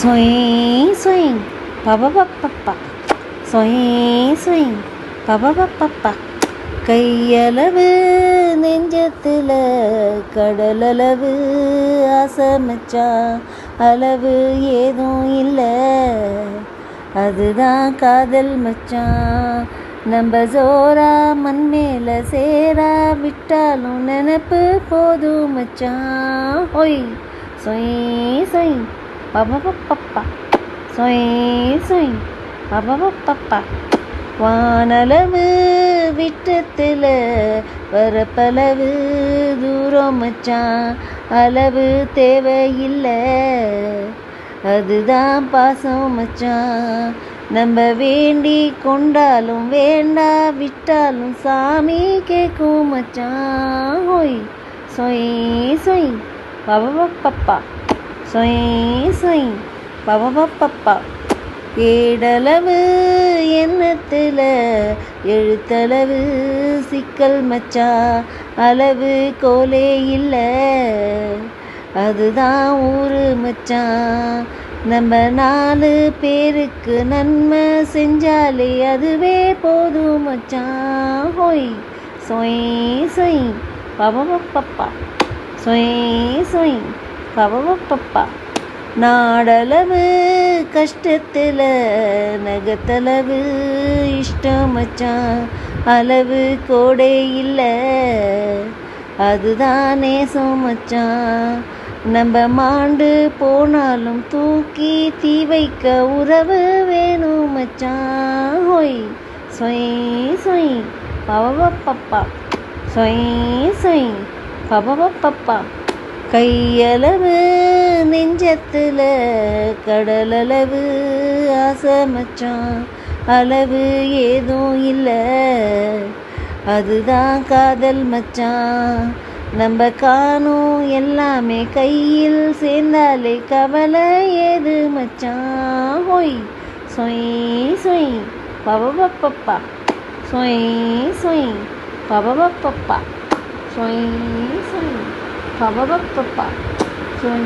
Swing, swing, pa pa pa pa pa. Swing, swing, pa pa pa pa pa. கையளவு நெஞ்சத்தில் கடலளவு ஆசை மச்சான், அளவு ஏதும் இல்லை, அதுதான் காதல் மச்சான். நம்ம ஜோரா மண் மேல சேரா விட்டாலும் நினப்பு போதும் மச்சான். ஹொய் சொய் சொய் பப்பப்பப்பா, சொய் சொய் பப்பப்பப்பா. வானளவு விட்டத்தில் வரப்பளவு தூரம் மச்சான், அளவு தேவையில்லை, அதுதான் பாசம் மச்சான். நம்ம வேண்டி கொண்டாலும் வேண்டா விட்டாலும் சாமி கேட்கும் மச்சான். ஹொய் சொய் சொய் பப்பப்பப்பா, சொய் சொய் பப்பப்பப்பா. ஏடளவு எண்ணத்தில் எழுத்தளவு சிக்கல் மச்சான், அளவு கோலே இல்லை, அதுதான் ஊரு மச்சான். நம்ம 4 பேருக்கு நன்மை செஞ்சாலே அதுவே போதும் மச்சான். ஹொய் சொய் சொய் பப்பப்பப்பா, சொய் சொய் பப்பப்பப்பா. நாடளவு கஷ்டத்தில் நகத்தளவு இஷ்டம் மச்சான், அளவு கோடை இல்லை, அதுதான் நேசம் மச்சான். நம்ம மாண்டு போனாலும் தூக்கி தீ வைக்க உறவு வேணும் மச்சான். ஹொய் சொய் சொய் பப்பப்பப்பா, சொய் சொய் பப்பப்பப்பா. கையளவு நெஞ்சத்தில் கடலளவு ஆசை மச்சான், அளவு ஏதும் இல்லை, அதுதான் காதல் மச்சான். நம்ம காணும் எல்லாமே கையில் சேர்ந்தாலே கவலை ஏது மச்சான். ஹொய் சொய் சொய் பப்பப்பப்பா, சொய் சொய் பப்பப்பப்பா, சொய் சொய் பப்பப்பப்பா, சொய்